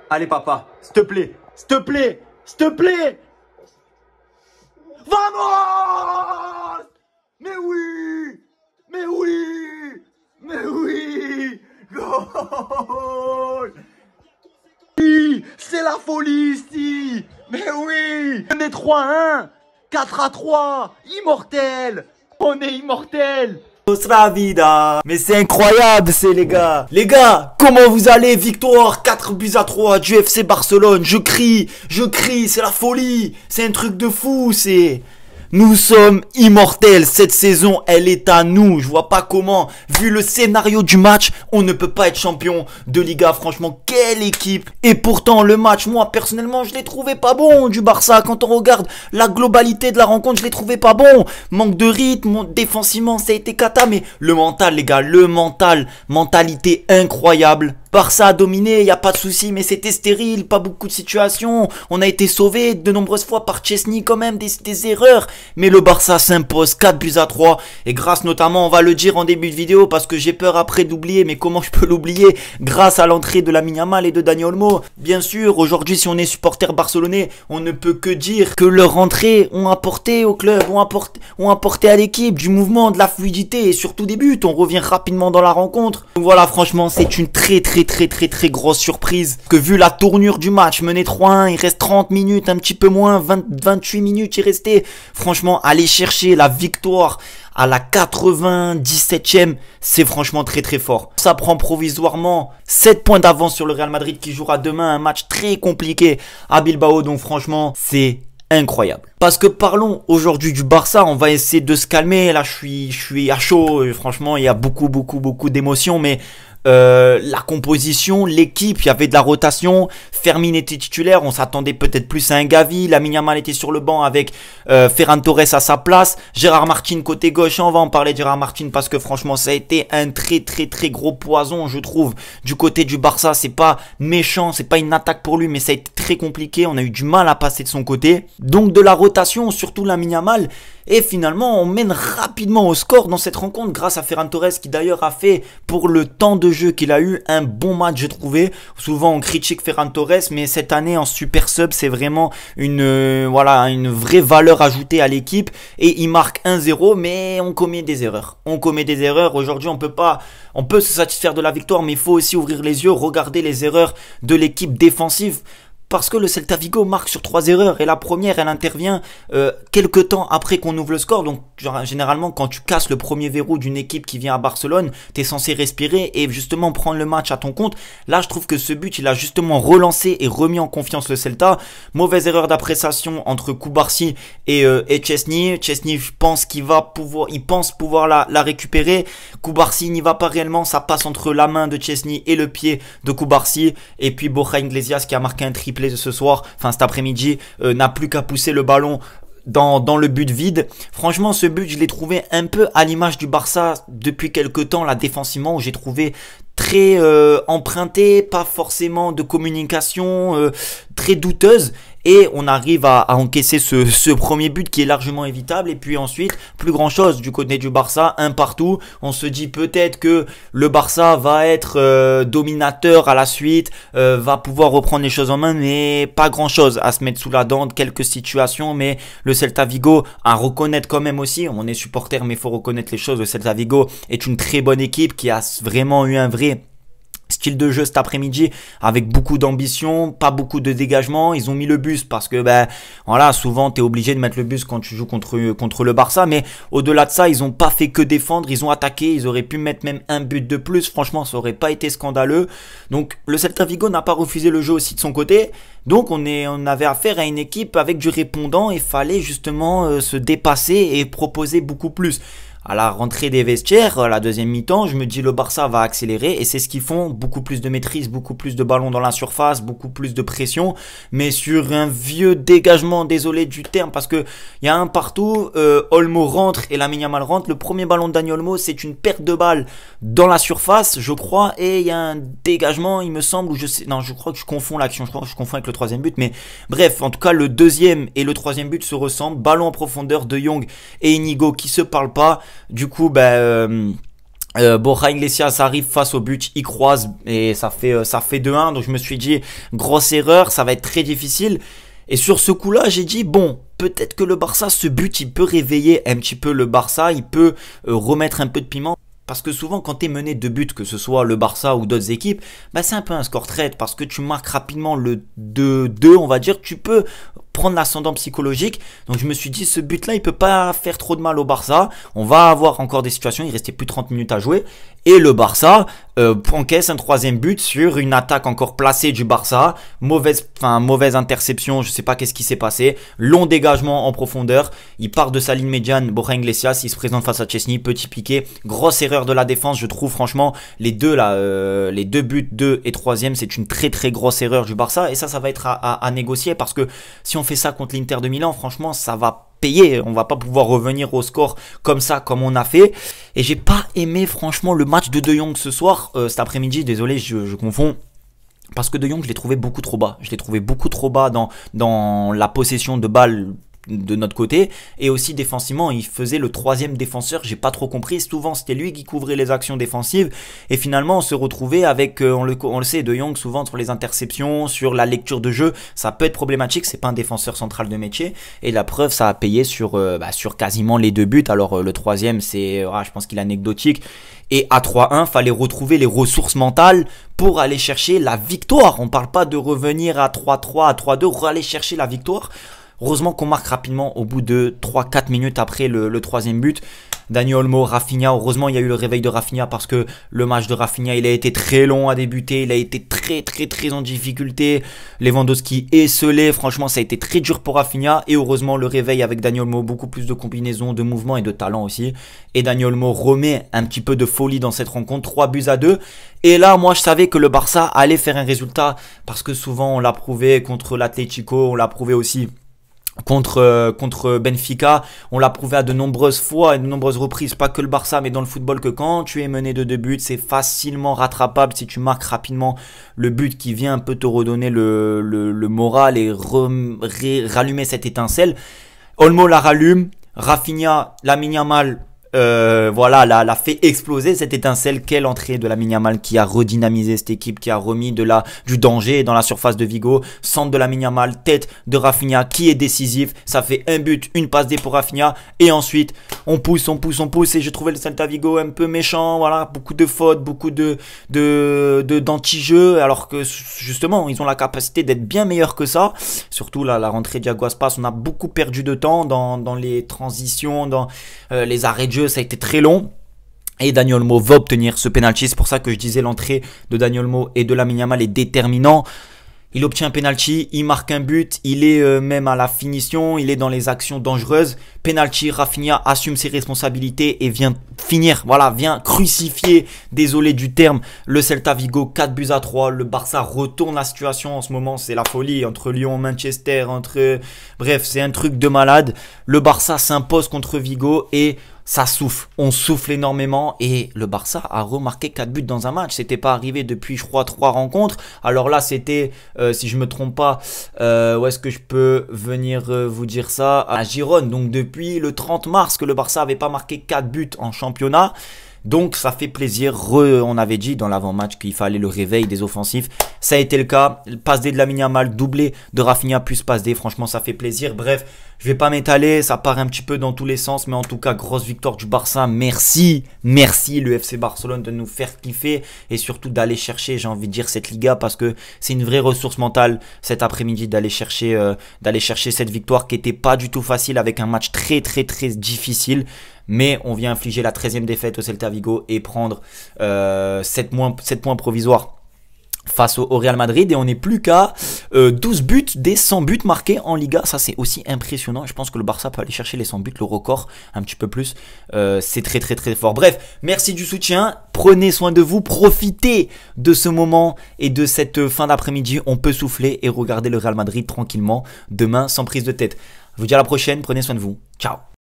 Allez, papa, s'il te plaît, s'il te plaît, s'il te plaît. Vamos! Mais oui! Mais oui! Mais oui! Goal! Oui, c'est la folie ici! Mais oui! On est 3-1! 4-3! Immortel! On est immortel! Nostra vida! Mais c'est incroyable, les gars! Les gars, comment vous allez? Victoire 4-3 du FC Barcelone. Je crie, c'est la folie! C'est un truc de fou, c'est... Nous sommes immortels, cette saison elle est à nous, je vois pas comment, vu le scénario du match, on ne peut pas être champion de Liga, franchement quelle équipe. Et pourtant le match, moi personnellement je l'ai trouvé pas bon du Barça, quand on regarde la globalité de la rencontre je l'ai trouvé pas bon, manque de rythme, défensivement ça a été cata, mais le mental les gars, le mental, mentalité incroyable. Barça a dominé, y a pas de souci, mais c'était stérile, pas beaucoup de situations. On a été sauvé de nombreuses fois par Chesney quand même, des erreurs. Mais le Barça s'impose 4-3. Et grâce notamment, on va le dire en début de vidéo, parce que j'ai peur après d'oublier, mais comment je peux l'oublier? Grâce à l'entrée de Lamine Yamal et de Dani Olmo. Bien sûr, aujourd'hui, si on est supporter barcelonais, on ne peut que dire que leur entrée ont apporté au club, ont apporté à l'équipe du mouvement, de la fluidité et surtout des buts. On revient rapidement dans la rencontre. Donc voilà, franchement, c'est une très grosse surprise que vu la tournure du match, mené 3-1, il reste 30 minutes, un petit peu moins, 28 minutes il restait. Franchement, aller chercher la victoire à la 97e, c'est franchement très fort. Ça prend provisoirement 7 points d'avance sur le Real Madrid qui jouera demain un match très compliqué à Bilbao, donc franchement, c'est incroyable. Parce que parlons aujourd'hui du Barça, on va essayer de se calmer. Là, je suis à chaud, franchement, il y a beaucoup d'émotions, mais la composition, l'équipe, il y avait de la rotation. Fermin était titulaire, on s'attendait peut-être plus à un Gavi. Lamine Yamal était sur le banc avec Ferran Torres à sa place. Gérard Martin côté gauche, on va en parler de Gérard Martin parce que franchement ça a été un très gros poison je trouve. Du côté du Barça, c'est pas méchant, c'est pas une attaque pour lui, mais ça a été très compliqué. On a eu du mal à passer de son côté. Donc de la rotation, surtout Lamine Yamal. Et finalement, on mène rapidement au score dans cette rencontre grâce à Ferran Torres qui d'ailleurs a fait pour le temps de jeu qu'il a eu un bon match, j'ai trouvé. Souvent on critique Ferran Torres, mais cette année en super sub, c'est vraiment une vraie valeur ajoutée à l'équipe. Et il marque 1-0, mais on commet des erreurs. Aujourd'hui, on peut se satisfaire de la victoire, mais il faut aussi ouvrir les yeux, regarder les erreurs de l'équipe défensive. Parce que le Celta Vigo marque sur 3 erreurs et la première elle intervient quelques temps après qu'on ouvre le score. Donc généralement quand tu casses le premier verrou d'une équipe qui vient à Barcelone, t'es censé respirer et justement prendre le match à ton compte. Là je trouve que ce but il a justement relancé et remis en confiance le Celta. Mauvaise erreur d'appréciation entre Cubarsí et Chesney. Chesney pense pouvoir la récupérer. Cubarsí n'y va pas réellement, ça passe entre la main de Chesney et le pied de Cubarsí. Et puis Borja Iglesias qui a marqué un triplé ce soir, enfin cet après-midi, n'a plus qu'à pousser le ballon dans le but vide. Franchement ce but je l'ai trouvé un peu à l'image du Barça depuis quelques temps là défensivement, où j'ai trouvé très emprunté, pas forcément de communication, très douteuse. Et on arrive à encaisser ce premier but qui est largement évitable. Et puis ensuite, plus grand chose du côté du Barça, un partout. On se dit peut-être que le Barça va être dominateur à la suite, va pouvoir reprendre les choses en main, mais pas grand chose à se mettre sous la dent. Quelques situations, mais le Celta Vigo à reconnaître quand même aussi. On est supporter, mais il faut reconnaître les choses. Le Celta Vigo est une très bonne équipe qui a vraiment eu un vrai style de jeu cet après-midi avec beaucoup d'ambition, pas beaucoup de dégagement. Ils ont mis le bus parce que voilà, souvent t'es obligé de mettre le bus quand tu joues contre le Barça, mais au-delà de ça, ils ont pas fait que défendre, ils ont attaqué, ils auraient pu mettre même un but de plus. Franchement, ça aurait pas été scandaleux. Donc le Celta Vigo n'a pas refusé le jeu aussi de son côté. Donc on avait affaire à une équipe avec du répondant et fallait justement se dépasser et proposer beaucoup plus. À la rentrée des vestiaires, à la deuxième mi-temps, je me dis le Barça va accélérer et c'est ce qu'ils font, beaucoup plus de maîtrise, beaucoup plus de ballons dans la surface, beaucoup plus de pression, mais sur un vieux dégagement, désolé du terme, parce que il y a un partout, Olmo rentre et Lamine Yamal rentre. Le premier ballon de Dani Olmo, c'est une perte de balle dans la surface, je crois, et il y a un dégagement, il me semble, ou je crois que je confonds l'action, je crois que je confonds avec le troisième but, mais bref, en tout cas, le deuxième et le troisième but se ressemblent, ballon en profondeur de Jong et Inigo qui se parlent pas. Du coup, Borja Iglesias arrive face au but, il croise et ça fait 2-1. Donc je me suis dit, grosse erreur, ça va être très difficile. Et sur ce coup-là, j'ai dit, bon, peut-être que le Barça, ce but, il peut réveiller un petit peu le Barça, il peut remettre un peu de piment. Parce que souvent, quand tu es mené de buts, que ce soit le Barça ou d'autres équipes, bah c'est un peu un score trade. Parce que tu marques rapidement le 2-2, on va dire, tu peux prendre l'ascendant psychologique. Donc je me suis dit, ce but-là, il peut pas faire trop de mal au Barça. On va avoir encore des situations, il restait plus de 30 minutes à jouer. Et le Barça encaisse un troisième but sur une attaque encore placée du Barça. Mauvaise interception, je sais pas qu'est-ce qui s'est passé. Long dégagement en profondeur. Il part de sa ligne médiane, Borja Iglesias, il se présente face à Chesney, petit piqué. Grosse erreur de la défense, je trouve franchement. Les deux buts, 2 et 3e, c'est une très très grosse erreur du Barça. Et ça va être à négocier parce que si on fait ça contre l'Inter de Milan, franchement, ça va payer. On va pas pouvoir revenir au score comme ça, comme on a fait. Et j'ai pas aimé franchement le match de Jong ce soir, cet après-midi. Désolé, je confonds. Parce que De Jong, je l'ai trouvé beaucoup trop bas. Je l'ai trouvé beaucoup trop bas dans la possession de balle de notre côté, et aussi défensivement il faisait le troisième défenseur. J'ai pas trop compris, souvent c'était lui qui couvrait les actions défensives et finalement on se retrouvait avec on le sait, De Jong souvent sur les interceptions, sur la lecture de jeu, ça peut être problématique, c'est pas un défenseur central de métier, et la preuve ça a payé sur quasiment les 2 buts. Alors le troisième c'est je pense qu'il est anecdotique, et à 3-1 fallait retrouver les ressources mentales pour aller chercher la victoire. On parle pas de revenir à 3-3, à 3-2, pour aller chercher la victoire. Heureusement qu'on marque rapidement au bout de 3-4 minutes après le troisième but. Dani Olmo, Rafinha, heureusement il y a eu le réveil de Rafinha parce que le match de Rafinha il a été très long à débuter, il a été très très très en difficulté. Lewandowski esselé, franchement ça a été très dur pour Rafinha, et heureusement le réveil avec Dani Olmo, beaucoup plus de combinaisons, de mouvements et de talent aussi. Et Dani Olmo remet un petit peu de folie dans cette rencontre, 3-2. Et là moi je savais que le Barça allait faire un résultat parce que souvent on l'a prouvé contre l'Atlético, on l'a prouvé aussi contre Benfica, on l'a prouvé à de nombreuses fois et de nombreuses reprises, pas que le Barça mais dans le football, que quand tu es mené de 2 buts, c'est facilement rattrapable si tu marques rapidement le but qui vient un peu te redonner le moral et rallumer cette étincelle. Olmo la rallume, Rafinha, Lamine Yamal l'a fait exploser cette étincelle. Quelle entrée de Lamine Yamal qui a redynamisé cette équipe, qui a remis du danger dans la surface de Vigo. Centre de Lamine Yamal, tête de Rafinha qui est décisif. Ça fait un but, une passe D pour Rafinha, et ensuite on pousse et j'ai trouvé le Celta Vigo un peu méchant. Voilà, beaucoup de fautes, beaucoup d'anti-jeu, alors que justement ils ont la capacité d'être bien meilleurs que ça. Surtout là, la rentrée de Thiago Aspas, on a beaucoup perdu de temps dans les transitions, dans les arrêts de jeu. Ça a été très long. Et Dani Olmo va obtenir ce penalty. C'est pour ça que je disais l'entrée de Dani Olmo et de Lamine Yamal est déterminant. Il obtient un penalty, il marque un but, il est même à la finition, il est dans les actions dangereuses. Penalty, Rafinha assume ses responsabilités et vient finir, vient crucifier, désolé du terme, le Celta Vigo, 4-3. Le Barça retourne la situation en ce moment, c'est la folie entre Lyon, Manchester, bref, c'est un truc de malade. Le Barça s'impose contre Vigo et ça souffle, on souffle énormément, et le Barça a remarqué 4 buts dans un match. C'était pas arrivé depuis, je crois, 3 rencontres. Alors là, c'était, si je me trompe pas, où est-ce que je peux venir vous dire ça, à Gérone. Donc depuis le 30 mars que le Barça avait pas marqué 4 buts en championnat. Donc ça fait plaisir. On avait dit dans l'avant-match qu'il fallait le réveil des offensifs. Ça a été le cas. Passe D de Lamine Yamal, doublé de Rafinha plus passe D. Franchement, ça fait plaisir. Bref, je vais pas m'étaler. Ça part un petit peu dans tous les sens. Mais en tout cas, grosse victoire du Barça. Merci le FC Barcelone de nous faire kiffer. Et surtout d'aller chercher, j'ai envie de dire, cette Liga. Parce que c'est une vraie ressource mentale cet après-midi d'aller chercher cette victoire qui était pas du tout facile, avec un match très très très difficile. Mais on vient infliger la 13e défaite au Celta Vigo et prendre 7 points provisoires face au Real Madrid. Et on n'est plus qu'à 12 buts des 100 buts marqués en Liga. Ça, c'est aussi impressionnant. Je pense que le Barça peut aller chercher les 100 buts, le record, un petit peu plus. C'est très très très fort. Bref, merci du soutien. Prenez soin de vous. Profitez de ce moment et de cette fin d'après-midi. On peut souffler et regarder le Real Madrid tranquillement demain sans prise de tête. Je vous dis à la prochaine. Prenez soin de vous. Ciao.